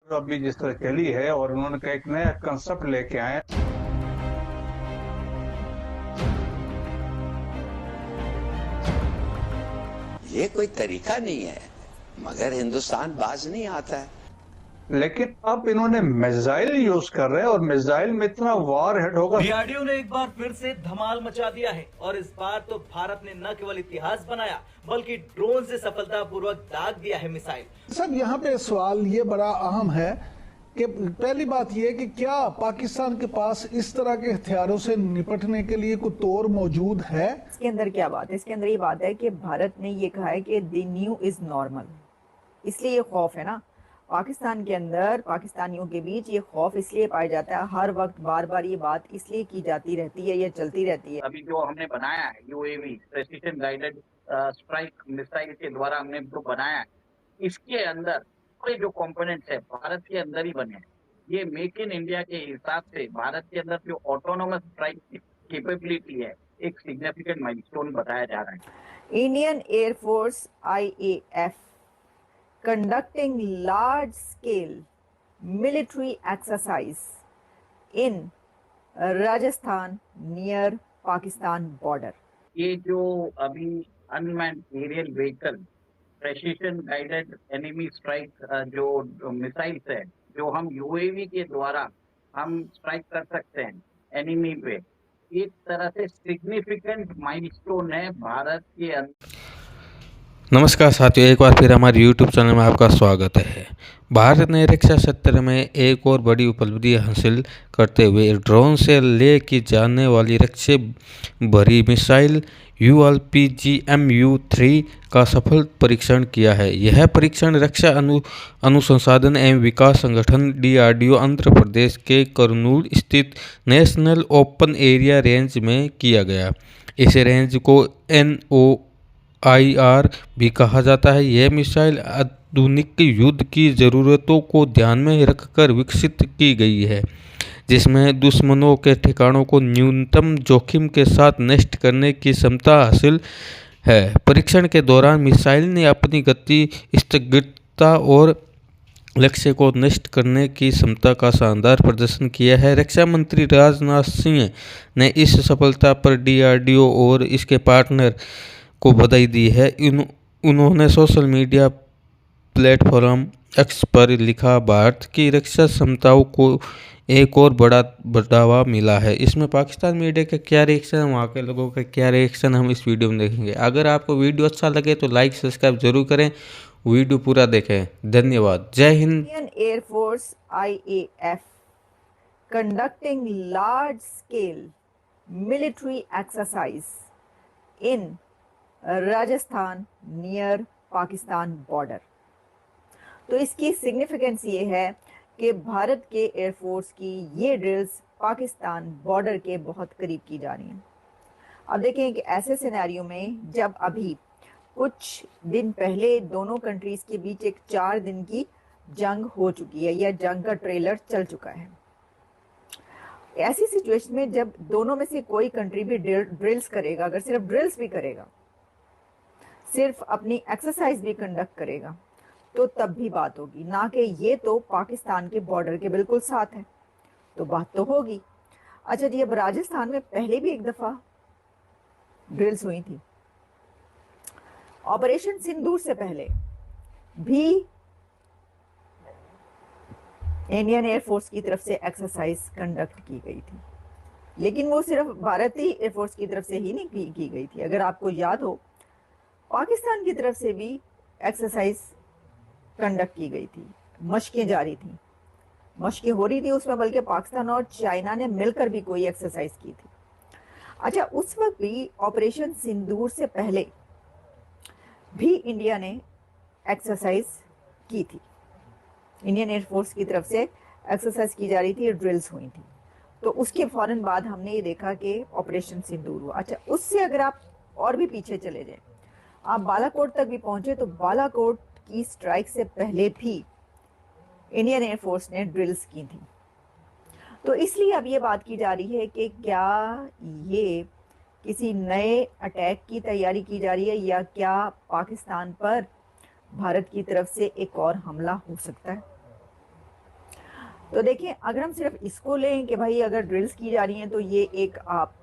अभी जिस तरह चली है और उन्होंने कहा एक नया कंसेप्ट लेके आए। ये कोई तरीका नहीं है, मगर हिंदुस्तान बाज नहीं आता है। लेकिन अब इन्होंने मिसाइल यूज कर रहे हैं और मिसाइल में इतना वार हेड होगा। डीआरडीओ ने एक बार फिर से धमाल मचा दिया है और इस बार तो भारत ने न केवल इतिहास बनाया बल्कि ड्रोन से सफलतापूर्वक दाग दिया है मिसाइल। सर यहाँ पे सवाल ये बड़ा अहम है कि पहली बात ये कि क्या पाकिस्तान के पास इस तरह के हथियारों से निपटने के लिए कोई तौर मौजूद है? इसके अंदर क्या बात है? इसके अंदर ये बात है कि भारत ने ये कहा है कि द न्यू इज नॉर्मल, इसलिए ये खौफ है ना पाकिस्तान के अंदर, पाकिस्तानियों के बीच ये खौफ इसलिए पाया जाता है, हर वक्त बार बार ये बात इसलिए की जाती रहती है, ये चलती रहती है। अभी जो हमने बनाया है UAV precision guided strike missile के द्वारा हमने जो बनाया है, इसके अंदर पूरे जो कंपोनेंट्स है भारत के अंदर ही बने हैं। ये मेक इन इंडिया के हिसाब से भारत के अंदर जो ऑटोनोमस स्ट्राइक कैपेबिलिटी है, एक सिग्निफिकेंट माइलस्टोन बताया जा रहा है। Indian air force IAF conducting large scale military exercise in Rajasthan near Pakistan border. ये जो अभी unmanned aerial vehicle precision guided enemy strike जो मिसाइल्स है, जो हम यूएवी के द्वारा हम स्ट्राइक कर सकते हैं एनिमी पे, एक तरह से सिग्निफिकेंट माइलस्टोन है भारत के अंदर। नमस्कार साथियों, एक बार फिर हमारे YouTube चैनल में आपका स्वागत है। भारत ने रक्षा क्षेत्र में एक और बड़ी उपलब्धि हासिल करते हुए ड्रोन से ले की जाने वाली रक्षा भरी मिसाइल ULPGMU-3 का सफल परीक्षण किया है। यह परीक्षण रक्षा अनुसंधान एवं विकास संगठन DRDO आंध्र प्रदेश के कर्नूल स्थित नेशनल ओपन एरिया रेंज में किया गया। इस रेंज को NOIR भी कहा जाता है। यह मिसाइल आधुनिक युद्ध की ज़रूरतों को ध्यान में रखकर विकसित की गई है, जिसमें दुश्मनों के ठिकानों को न्यूनतम जोखिम के साथ नष्ट करने की क्षमता हासिल है। परीक्षण के दौरान मिसाइल ने अपनी गति, स्थगितता और लक्ष्य को नष्ट करने की क्षमता का शानदार प्रदर्शन किया है। रक्षा मंत्री राजनाथ सिंह ने इस सफलता पर DRDO और इसके पार्टनर को बधाई दी है। उन्होंने सोशल मीडिया प्लेटफॉर्म X पर लिखा, भारत की रक्षा क्षमताओं को एक और बड़ा बढ़ावा मिला है। इसमें पाकिस्तान मीडिया का क्या रिएक्शन है, वहाँ के लोगों का क्या रिएक्शन, हम इस वीडियो में देखेंगे। अगर आपको वीडियो अच्छा लगे तो लाइक सब्सक्राइब जरूर करें, वीडियो पूरा देखें। धन्यवाद। जय Hind. Indian air force IAF conducting large scale military exercise in Rajasthan near Pakistan border. तो इसकी सिग्निफिकेंस ये है कि भारत के एयरफोर्स की ये ड्रिल्स पाकिस्तान बॉर्डर के बहुत करीब की जा रही हैं। अब देखें कि ऐसे सिनेरियो में जब अभी कुछ दिन पहले दोनों कंट्रीज के बीच एक 4 दिन की जंग हो चुकी है या जंग का ट्रेलर चल चुका है, ऐसी सिचुएशन में जब दोनों में से कोई कंट्री भी ड्रिल्स करेगा, अगर सिर्फ ड्रिल्स भी करेगा, सिर्फ अपनी एक्सरसाइज भी कंडक्ट करेगा, तो तब भी बात होगी, ना कि ये तो पाकिस्तान के बॉर्डर के बिल्कुल साथ है, तो बात तो होगी। अच्छा जी, अब राजस्थान में पहले भी एक दफा ड्रिल्स हुई थी। ऑपरेशन सिंदूर से पहले भी इंडियन एयरफोर्स की तरफ से एक्सरसाइज कंडक्ट की गई थी, लेकिन वो सिर्फ भारतीय एयरफोर्स की तरफ से ही नहीं की गई थी। अगर आपको याद हो, पाकिस्तान की तरफ से भी एक्सरसाइज कंडक्ट की गई थी, मशकें जारी थी, मशकें हो रही थी उसमें, बल्कि पाकिस्तान और चाइना ने मिलकर भी कोई एक्सरसाइज की थी। अच्छा, उस वक्त भी ऑपरेशन सिंदूर से पहले भी इंडिया ने एक्सरसाइज की थी, इंडियन एयरफोर्स की तरफ से एक्सरसाइज की जा रही थी, ड्रिल्स हुई थी। तो उसके फौरन बाद हमने ये देखा कि ऑपरेशन सिंदूर हुआ। अच्छा, उससे अगर आप और भी पीछे चले जाएं, आप बालाकोट तक भी पहुंचे, तो बालाकोट की स्ट्राइक से पहले भी इंडियन एयरफोर्स ने ड्रिल्स की थी। तो इसलिए अब ये बात की जा रही है कि क्या ये किसी नए अटैक की तैयारी की जा रही है या क्या पाकिस्तान पर भारत की तरफ से एक और हमला हो सकता है। तो देखिए, अगर हम सिर्फ इसको लें कि भाई अगर ड्रिल्स की जा रही हैं तो ये एक, आप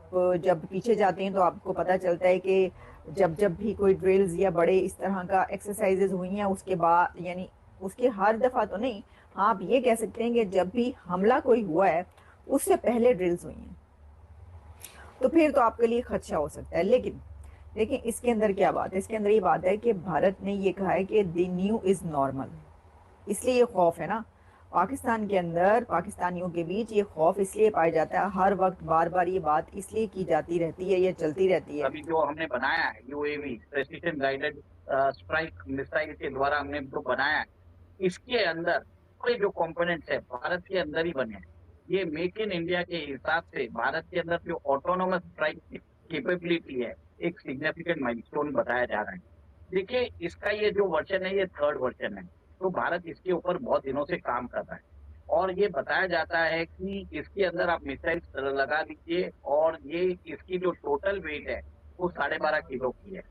जब पीछे जाते हैं तो आपको पता चलता है कि जब जब भी कोई ड्रिल्स या बड़े इस तरह का एक्सरसाइजेज हुई हैं उसके बाद, यानी उसके हर दफ़ा तो नहीं, हाँ आप ये कह सकते हैं कि जब भी हमला कोई हुआ है उससे पहले ड्रिल्स हुई हैं, तो फिर तो आपके लिए खदशा हो सकता है। लेकिन देखिए इसके अंदर क्या बात है, इसके अंदर ये बात है कि भारत ने ये कहा है कि द न्यू इज़ नॉर्मल, इसलिए ये खौफ है ना पाकिस्तान के अंदर, पाकिस्तानियों के बीच ये खौफ इसलिए पाया जाता है, हर वक्त बार बार ये बात इसलिए की जाती रहती है, ये चलती रहती है। अभी जो हमने बनाया है UAV precision guided strike missile के द्वारा हमने जो बनाया है, इसके अंदर पूरे जो कंपोनेंट्स है भारत के अंदर ही बने हैं। ये मेक इन इंडिया के हिसाब से भारत के अंदर जो ऑटोनोमस स्ट्राइक कैपेबिलिटी है, एक सिग्निफिकेंट माइलस्टोन बताया जा रहा है। देखिए इसका ये जो वर्जन है, ये 3rd वर्जन है, तो भारत इसके ऊपर बहुत दिनों से काम कर रहा है और ये बताया जाता है कि इसके अंदर आप मिसाइल लगा दीजिए और ये इसकी जो टोटल वेट है वो 12.5 किलो की है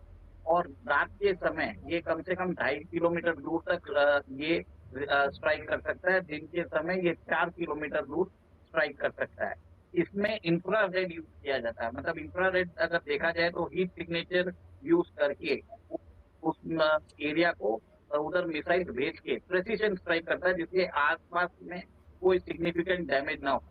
और रात के समय ये कम से कम 2.5 किलोमीटर दूर तक ये स्ट्राइक कर सकता है। दिन के समय ये 4 किलोमीटर दूर स्ट्राइक कर सकता है। इसमें इंफ्रारेड यूज किया जाता है, मतलब इंफ्रारेड अगर देखा जाए तो हीट सिग्नेचर यूज करके उस एरिया को उधर मिसाइल भेज के प्रेसिशन स्ट्राइक करता है जिसके आसपास में कोई सिग्निफिकेंट डैमेज ना हो।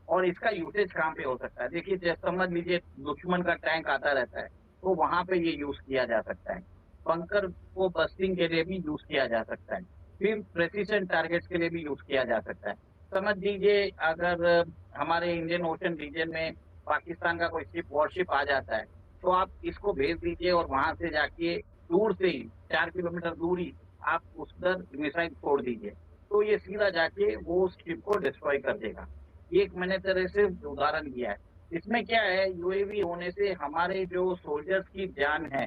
और इसका यूसेज कहाँ पे हो सकता है, देखिए जैसे समझ लीजिए दुश्मन का टैंक आता रहता है तो वहां पे ये यूज किया जा सकता है, बंकर को बस्टिंग के लिए भी यूज किया जा सकता है, फिर प्रेसिशन टारगेट्स के लिए भी यूज किया जा सकता है। समझ लीजिए अगर हमारे इंडियन ओशन रीजन में पाकिस्तान का कोई शिप वॉरशिप आ जाता है तो आप इसको भेज दीजिए और वहां से जाके दूर से ही 4 किलोमीटर दूर ही आप उधर मिसाइल छोड़ दीजिए तो ये सीधा जाके वो शिप को डिस्ट्रॉय कर देगा। ये एक मैंने तरह से उदाहरण दिया है। इसमें क्या है, यूएवी होने से हमारे जो सोल्जर्स की जान है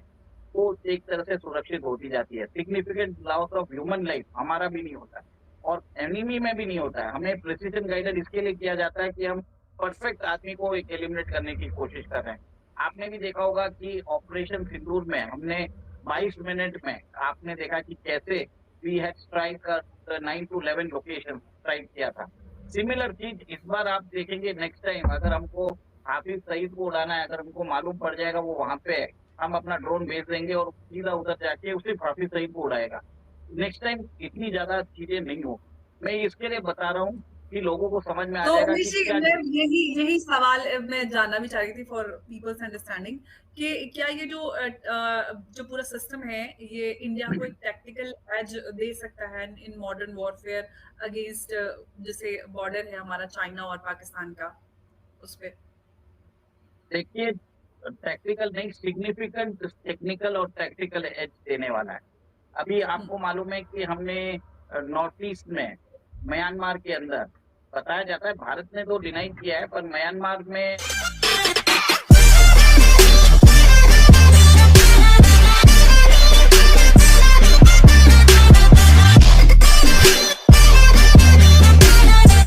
वो एक तरह से सुरक्षित होती जाती है। Significant loss of human life हमारा भी नहीं होता और एनिमी में भी नहीं होता है। हमें प्रिसीजन गाइडेड इसके लिए किया जाता है कि हम परफेक्ट आदमी को एक एलिमिनेट करने की कोशिश कर रहे हैं। आपने भी देखा होगा कि ऑपरेशन सिंदूर में हमने 22 मिनट में आपने देखा कि कैसे we had strike 9 to 11 location strike किया था। सिमिलर चीज इस बार आप देखेंगे नेक्स्ट टाइम, अगर हमको हाफिज सईद को उड़ाना है, अगर हमको मालूम पड़ जाएगा वो वहां पे है, हम अपना ड्रोन भेज देंगे और सीधा उधर जाके उसे हाफिज सईद को उड़ाएगा। नेक्स्ट टाइम इतनी ज्यादा चीजें नहीं हो। मैं इसके लिए बता रहा हूँ कि लोगों को समझ में आ जाएगा कि क्या यही सवाल मैं जानना भी चाह रही थी फॉर पीपल्स अंडरस्टैंडिंग कि क्या ये जो पूरा सिस्टम है ये इंडिया को एक टैक्टिकल एज दे सकता है इन मॉडर्न वॉरफेयर अगेंस्ट जैसे बॉर्डर है हमारा चाइना और पाकिस्तान का, उस पे? देखिए टैक्टिकल नहीं, सिग्निफिकेंट टेक्निकल और टैक्टिकल एज देने वाला है। अभी आपको मालूम है कि हमने नॉर्थ ईस्ट में म्यांमार के अंदर बताया जाता है, भारत ने तो डिनाई किया है, पर म्यांमार में